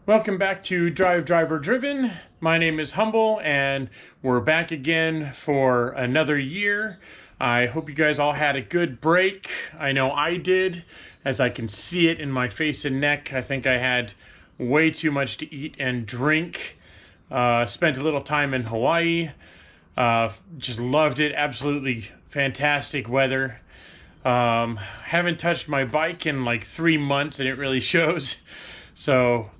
Welcome back to Drive Driver Driven. My name is Humble and we're back again for another year. I hope you guys all had a good break. I know I did, as I can see it in my face and neck. I think I had way too much to eat and drink. Spent a little time in Hawaii. Just loved it. Absolutely fantastic weather. Haven't touched my bike in like 3 months and it really shows. So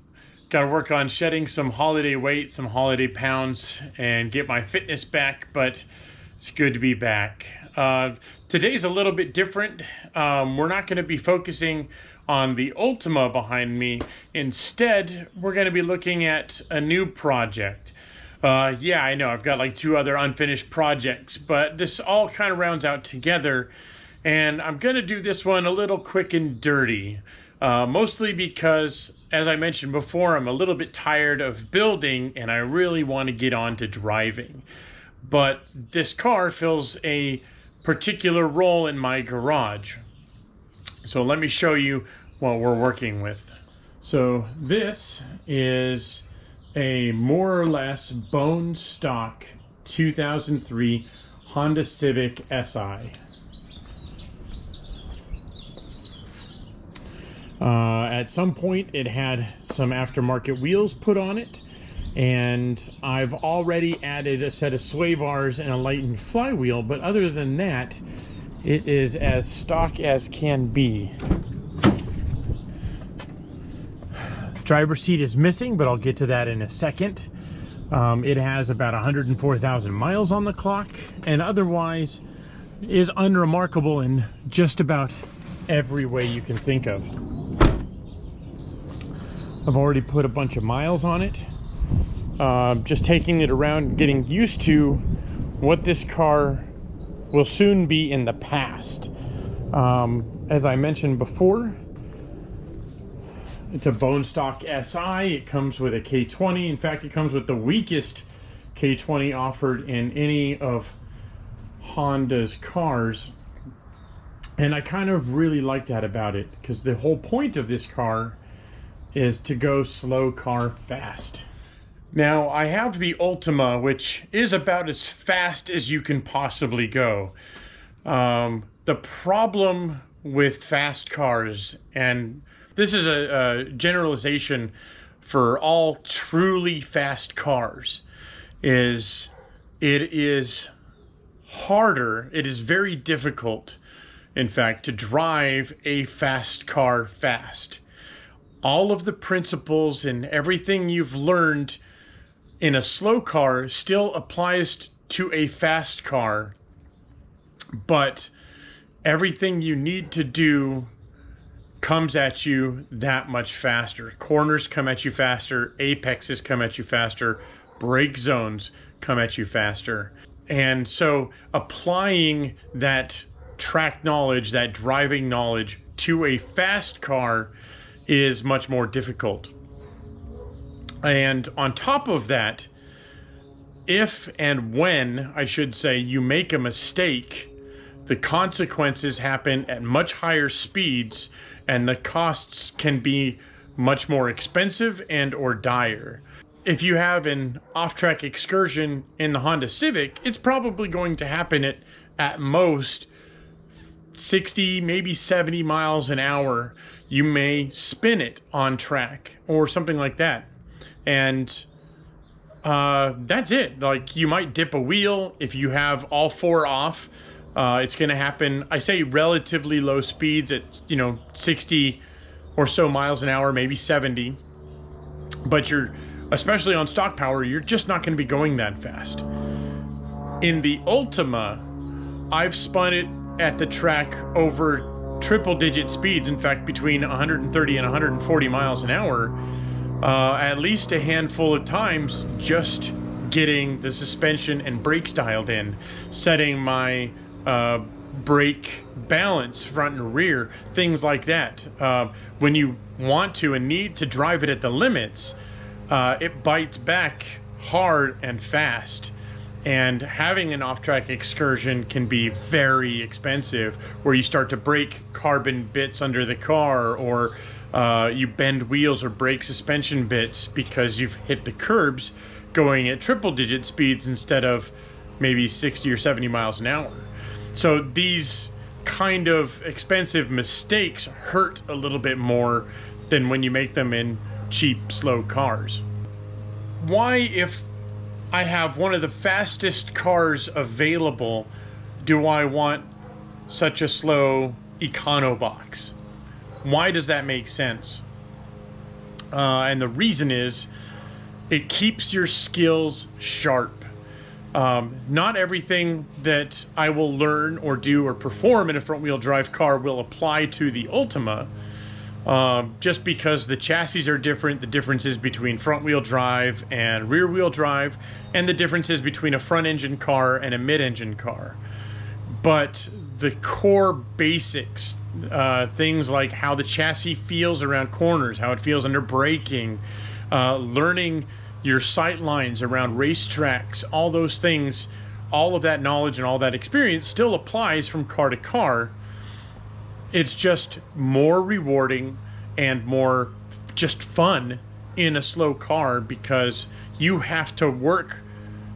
got to work on shedding some holiday weight, some holiday pounds, and get my fitness back, but it's good to be back. Today's a little bit different. We're not going to be focusing on the Ultima behind me. Instead, we're going to be looking at a new project. Yeah, I know I've got like 2 other unfinished projects, but this all kind of rounds out together, and I'm going to do this one a little quick and dirty. Mostly because, as I mentioned before, I'm a little bit tired of building and I really want to get on to driving. But this car fills a particular role in my garage. So let me show you what we're working with. So this is a more or less bone stock 2003 Honda Civic Si. At some point it had some aftermarket wheels put on it, and I've already added a set of sway bars and a lightened flywheel, but other than that it is as stock as can be. Driver's seat is missing, but I'll get to that in a second. It has about 104,000 miles on the clock, and otherwise is unremarkable in just about every way you can think of. I've already put a bunch of miles on it. Just taking it around, getting used to what this car will soon be in the past. As I mentioned before, it's a bone stock SI. It comes with a K20. In fact, it comes with the weakest K20 offered in any of Honda's cars. And I kind of really like that about it, because the whole point of this car is to go slow car fast. Now, I have the Ultima, which is about as fast as you can possibly go. The problem with fast cars, and this is a generalization for all truly fast cars, is it is harder, it is very difficult, in fact, to drive a fast car fast. All of the principles and everything you've learned in a slow car still applies to a fast car, but everything you need to do comes at you that much faster. Corners come at you faster, apexes come at you faster, brake zones come at you faster. And so applying that track knowledge, that driving knowledge to a fast car is much more difficult. And on top of that, if and when, I should say, you make a mistake, the consequences happen at much higher speeds and the costs can be much more expensive and or dire. If you have an off-track excursion in the Honda Civic, it's probably going to happen at most 60, maybe 70 miles an hour. You may spin it on track or something like that. And that's it. Like, you might dip a wheel if you have all 4 off. It's going to happen, I say relatively low speeds at, 60 or so miles an hour, maybe 70. But especially on stock power, you're just not going to be going that fast. In the Ultima, I've spun it at the track over triple-digit speeds, in fact, between 130 and 140 miles an hour, at least a handful of times, just getting the suspension and brakes dialed in, setting my brake balance front and rear, things like that. When you want to and need to drive it at the limits, it bites back hard and fast. And having an off-track excursion can be very expensive, where you start to break carbon bits under the car, or you bend wheels or break suspension bits because you've hit the curbs going at triple-digit speeds instead of maybe 60 or 70 miles an hour. So these kind of expensive mistakes hurt a little bit more than when you make them in cheap, slow cars. Why, if I have one of the fastest cars available, do I want such a slow econo box? Why does that make sense? And the reason is it keeps your skills sharp. Not everything that I will learn or do or perform in a front-wheel drive car will apply to the Ultima, just because the chassis are different, the differences between front-wheel drive and rear-wheel drive, and the differences between a front-engine car and a mid-engine car. But the core basics, things like how the chassis feels around corners, how it feels under braking, learning your sight lines around racetracks, all those things, all of that knowledge and all that experience still applies from car to car. It's just more rewarding and more just fun in a slow car because you have to work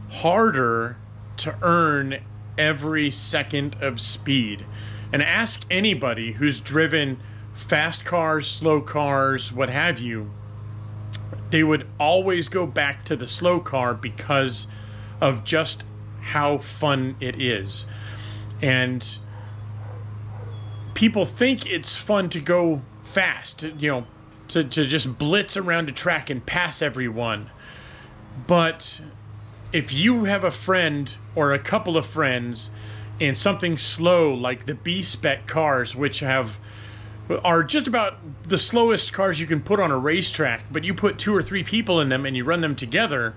harder to earn every second of speed. And ask anybody who's driven fast cars, slow cars, what have you, they would always go back to the slow car because of just how fun it is. And people think it's fun to go fast, to just blitz around a track and pass everyone. But if you have a friend or a couple of friends in something slow like the B-spec cars, which are just about the slowest cars you can put on a racetrack, but you put 2 or 3 people in them and you run them together,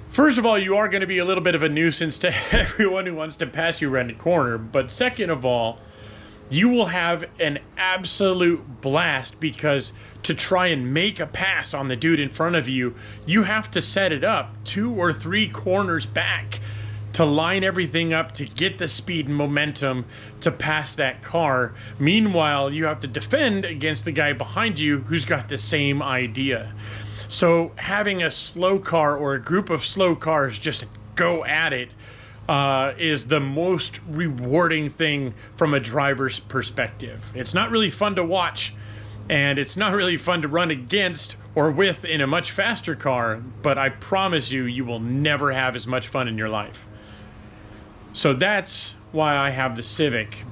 first of all, you are going to be a little bit of a nuisance to everyone who wants to pass you around the corner. But second of all, you will have an absolute blast because to try and make a pass on the dude in front of you, you have to set it up 2 or 3 corners back to line everything up to get the speed and momentum to pass that car. Meanwhile, you have to defend against the guy behind you who's got the same idea. So having a slow car or a group of slow cars just go at it is the most rewarding thing from a driver's perspective. It's not really fun to watch, and it's not really fun to run against or with in a much faster car, but I promise you, you will never have as much fun in your life. So that's why I have the Civic,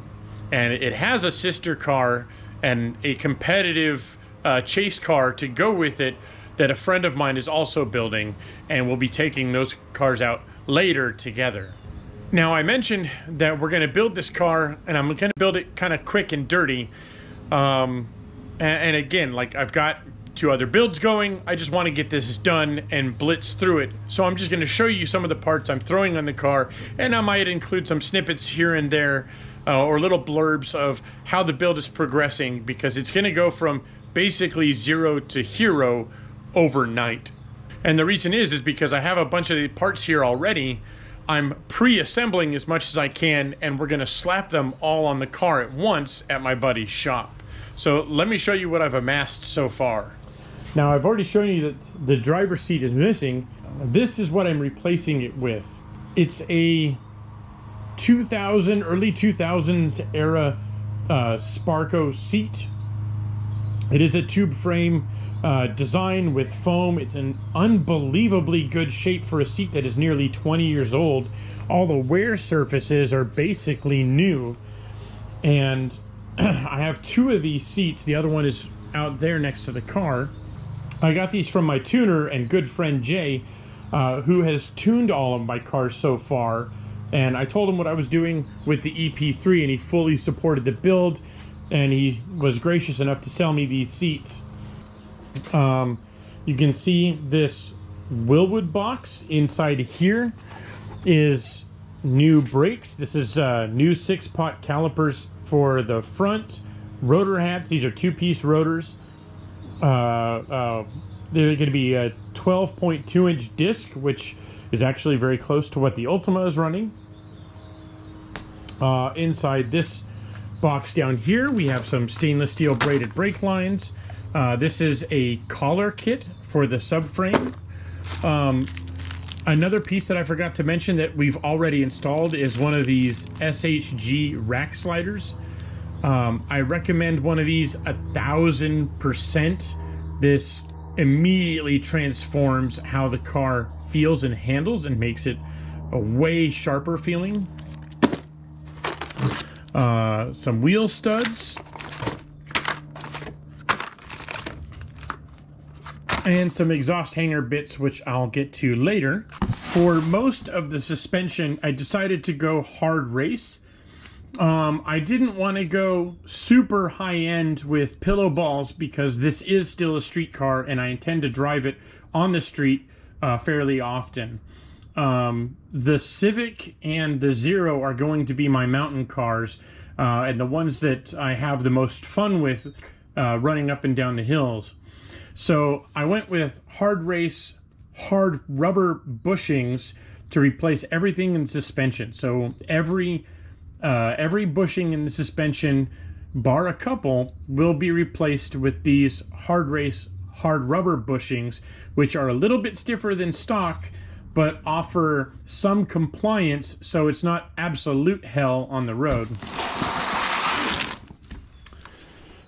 and it has a sister car and a competitive chase car to go with it that a friend of mine is also building, and we'll be taking those cars out later together. Now, I mentioned that we're going to build this car, and I'm going to build it kind of quick and dirty. And again, like I've got 2 other builds going. I just want to get this done and blitz through it. So I'm just going to show you some of the parts I'm throwing on the car, and I might include some snippets here and there or little blurbs of how the build is progressing, because it's going to go from basically 0 to hero overnight. And the reason is because I have a bunch of the parts here already. I'm pre-assembling as much as I can, and we're going to slap them all on the car at once at my buddy's shop. So let me show you what I've amassed so far. Now, I've already shown you that the driver's seat is missing. This is what I'm replacing it with. It's a early 2000s era Sparco seat. It is a tube frame design with foam. It's an unbelievably good shape for a seat that is nearly 20 years old. All the wear surfaces are basically new. And I have 2 of these seats. The other one is out there next to the car. I got these from my tuner and good friend Jay, who has tuned all of my cars so far. And I told him what I was doing with the EP3, and he fully supported the build, and he was gracious enough to sell me these seats. You can see this Willwood box. Inside here is new brakes. This is new 6-pot calipers for the front. Rotor hats. These are 2-piece rotors. They're going to be a 12.2-inch disc, which is actually very close to what the Ultima is running. Inside this box down here, we have some stainless steel braided brake lines. This is a collar kit for the subframe. Another piece that I forgot to mention that we've already installed is one of these SHG rack sliders. I recommend one of these 1000%. This immediately transforms how the car feels and handles and makes it a way sharper feeling. Some wheel studs. And some exhaust hanger bits, which I'll get to later. For most of the suspension, I decided to go hard race. I didn't want to go super high-end with pillow balls because this is still a street car and I intend to drive it on the street fairly often. The Civic and the Zero are going to be my mountain cars, and the ones that I have the most fun with running up and down the hills. So I went with hard race, hard rubber bushings to replace everything in suspension. So every bushing in the suspension, bar a couple, will be replaced with these hard race, hard rubber bushings, which are a little bit stiffer than stock, but offer some compliance so it's not absolute hell on the road.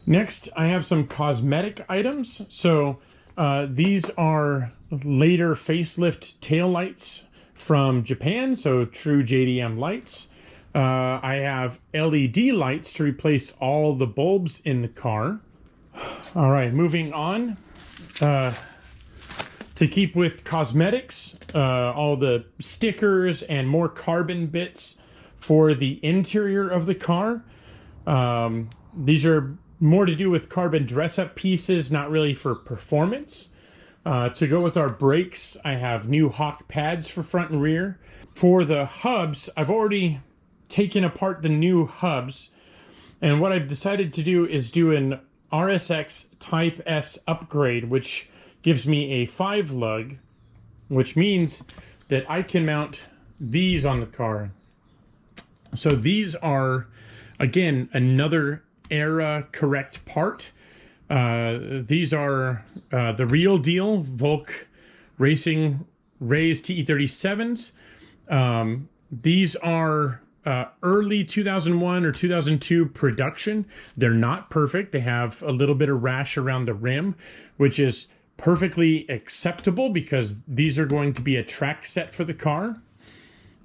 Next, I have some cosmetic items. So these are later facelift taillights from Japan, so true JDM lights. I have LED lights to replace all the bulbs in the car. All right, moving on. To keep with cosmetics, all the stickers and more carbon bits for the interior of the car. These are more to do with carbon dress-up pieces, not really for performance. To go with our brakes, I have new Hawk pads for front and rear. For the hubs, I've already taken apart the new hubs, and what I've decided to do is do an RSX Type S upgrade, which gives me a 5-lug, which means that I can mount these on the car. So these are, again, another era correct part. These are the real deal Volk Racing raised TE37s. These are early 2001 or 2002 production. They're not perfect. They have a little bit of rash around the rim, which is perfectly acceptable because these are going to be a track set for the car.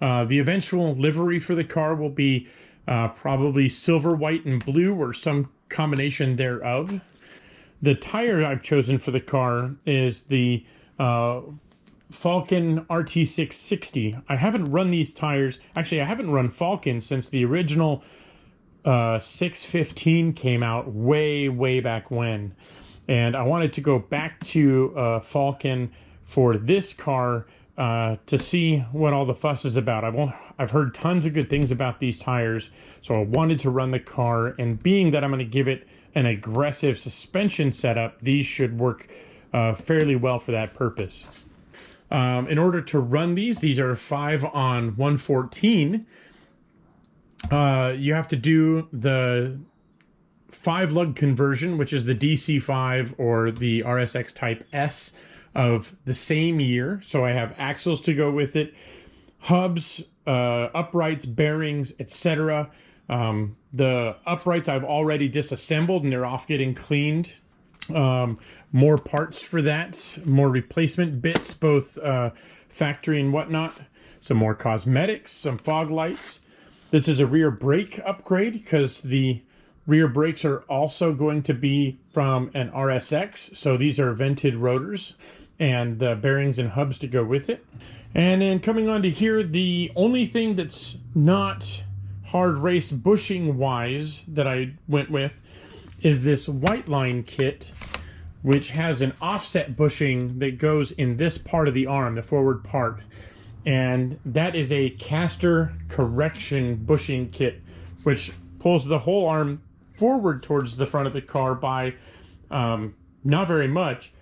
The eventual livery for the car will be probably silver, white, and blue, or some combination thereof. The tire I've chosen for the car is the Falken RT660. I haven't run these tires. Actually, I haven't run Falken since the original 615 came out way back when. And I wanted to go back to Falken for this car to see what all the fuss is about. I've heard tons of good things about these tires, so I wanted to run the car, and being that I'm going to give it an aggressive suspension setup, these should work fairly well for that purpose. In order to run these are 5 on 114. You have to do the 5-lug conversion, which is the DC5 or the RSX Type S of the same year. So I have axles to go with it, hubs, uprights, bearings, etc. The uprights I've already disassembled and they're off getting cleaned. More parts for that, more replacement bits, both factory and whatnot. Some more cosmetics, some fog lights. This is a rear brake upgrade because the rear brakes are also going to be from an RSX. So these are vented rotors and the bearings and hubs to go with it. And then coming on to here, the only thing that's not hard race bushing wise that I went with is this white line kit, which has an offset bushing that goes in this part of the arm, the forward part. And that is a caster correction bushing kit, which pulls the whole arm forward towards the front of the car by not very much,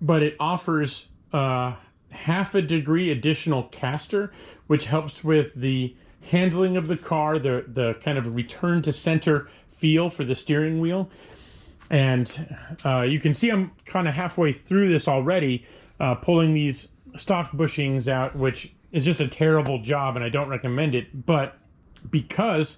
but it offers half a degree additional caster, which helps with the handling of the car, the kind of return to center feel for the steering wheel. And you can see I'm kind of halfway through this already, pulling these stock bushings out, which is just a terrible job and I don't recommend it. But because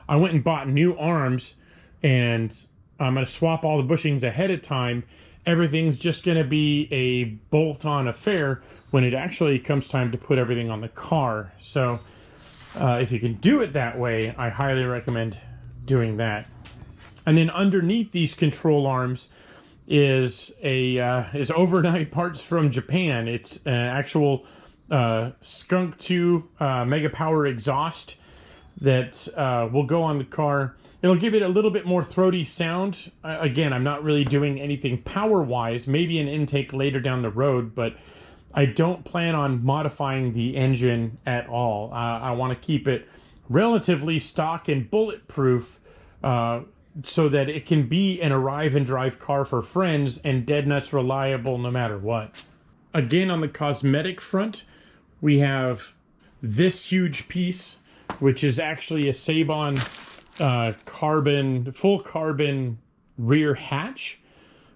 I went and bought new arms and I'm going to swap all the bushings ahead of time, everything's just going to be a bolt-on affair when it actually comes time to put everything on the car. So if you can do it that way, I highly recommend doing that. And then underneath these control arms is overnight parts from Japan. It's an actual Skunk 2 Mega Power exhaust that will go on the car. It'll give it a little bit more throaty sound. Again, I'm not really doing anything power-wise, maybe an intake later down the road, but I don't plan on modifying the engine at all. I want to keep it relatively stock and bulletproof so that it can be an arrive and drive car for friends and dead nuts reliable no matter what. Again, on the cosmetic front, we have this huge piece, which is actually a Sabon full carbon rear hatch.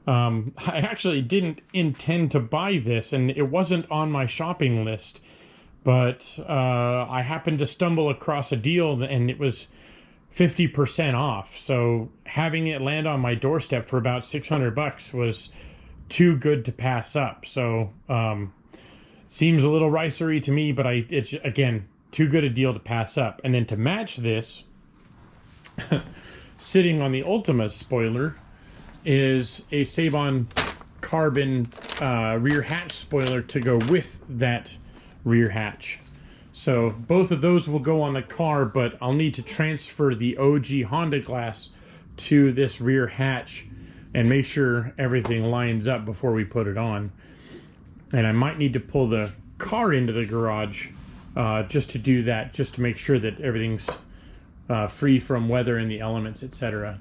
I actually didn't intend to buy this, and it wasn't on my shopping list, but I happened to stumble across a deal, and it was 50% off. So having it land on my doorstep for about $600 was too good to pass up. So seems a little ricery to me, but it's again too good a deal to pass up. And then to match this, sitting on the Ultima spoiler is a Sabon carbon rear hatch spoiler to go with that rear hatch. So both of those will go on the car, but I'll need to transfer the OG Honda glass to this rear hatch and make sure everything lines up before we put it on. And I might need to pull the car into the garage just to do that, just to make sure that everything's free from weather and the elements, etc.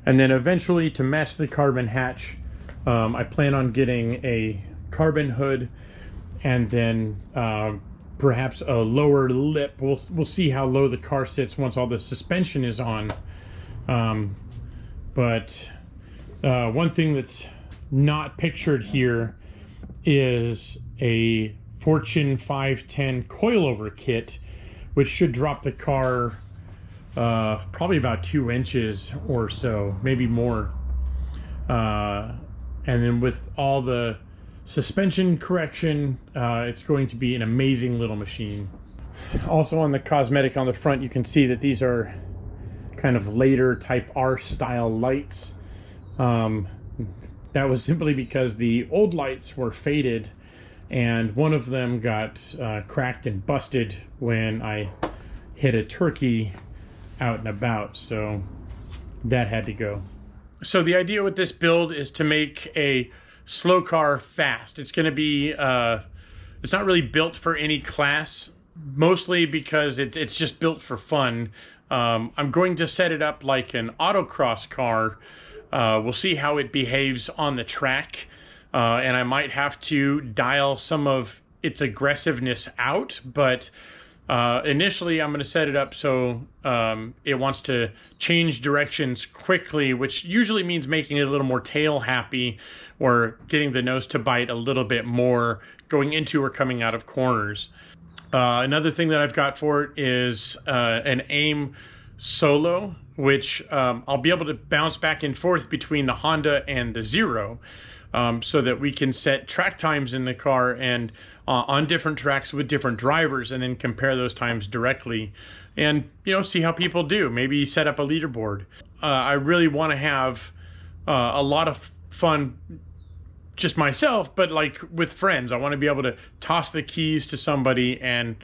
And then eventually, to match the carbon hatch, I plan on getting a carbon hood and then perhaps a lower lip. We'll see how low the car sits once all the suspension is on. But one thing that's not pictured here is a Fortune 510 coilover kit, which should drop the car probably about 2 inches or so, maybe more. And then with all the suspension correction, it's going to be an amazing little machine. Also on the cosmetic on the front, you can see that these are kind of later type R style lights. That was simply because the old lights were faded and one of them got cracked and busted when I hit a turkey out and about, so that had to go. So the idea with this build is to make a slow car fast. It's going to be, it's not really built for any class, mostly because it's just built for fun. I'm going to set it up like an autocross car. We'll see how it behaves on the track, and I might have to dial some of its aggressiveness out, but initially I'm going to set it up so it wants to change directions quickly, which usually means making it a little more tail happy or getting the nose to bite a little bit more going into or coming out of corners. Another thing that I've got for it is an aim solo, which I'll be able to bounce back and forth between the Honda and the Zero, so that we can set track times in the car and on different tracks with different drivers, and then compare those times directly and, you know, see how people do. Maybe set up a leaderboard. I really want to have a lot of fun just myself, but like with friends. I want to be able to toss the keys to somebody and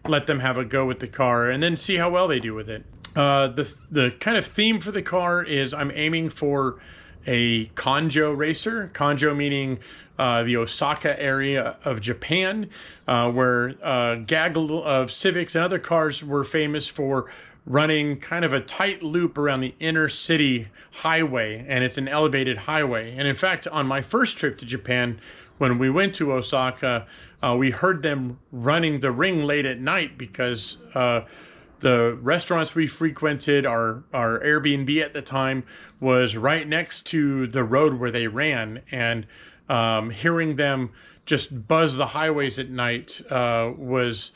let them have a go with the car and then see how well they do with it. The kind of theme for the car is I'm aiming for a Kanjo racer. Kanjo meaning the Osaka area of Japan, where a gaggle of Civics and other cars were famous for running kind of a tight loop around the inner city highway, and it's an elevated highway. And in fact, on my first trip to Japan, when we went to Osaka, we heard them running the ring late at night because The restaurants we frequented, our Airbnb at the time, was right next to the road where they ran, and hearing them just buzz the highways at night was,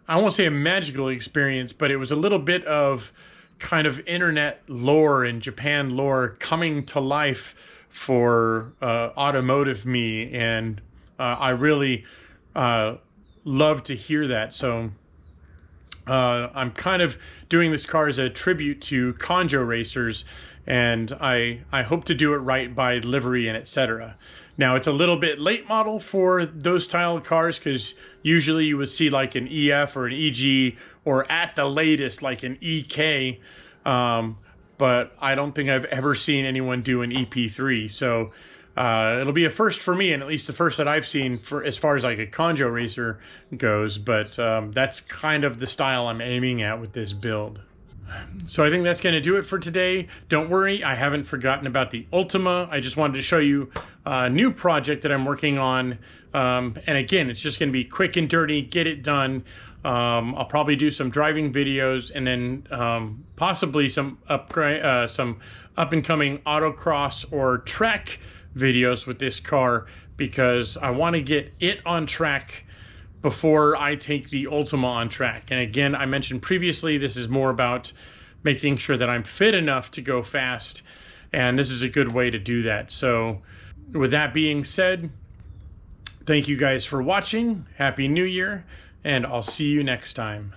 I won't say a magical experience, but it was a little bit of kind of internet lore and Japan lore coming to life for automotive me, and I really love to hear that. So I'm kind of doing this car as a tribute to Conjo racers, and I hope to do it right by livery and etc. Now, it's a little bit late model for those style of cars, because usually you would see like an EF or an EG, or at the latest like an EK, but I don't think I've ever seen anyone do an EP3. So it'll be a first for me, and at least the first that I've seen for as far as like a Conjo racer goes. But that's kind of the style I'm aiming at with this build. So I think that's going to do it for today. Don't worry, I haven't forgotten about the Ultima. I just wanted to show you a new project that I'm working on. And again, it's just going to be quick and dirty, get it done. I'll probably do some driving videos, and then possibly some up and coming autocross or track videos with this car, because I want to get it on track before I take the Ultima on track. And again, I mentioned previously, this is more about making sure that I'm fit enough to go fast, and this is a good way to do that. So with that being said, thank you guys for watching. Happy New Year, and I'll see you next time.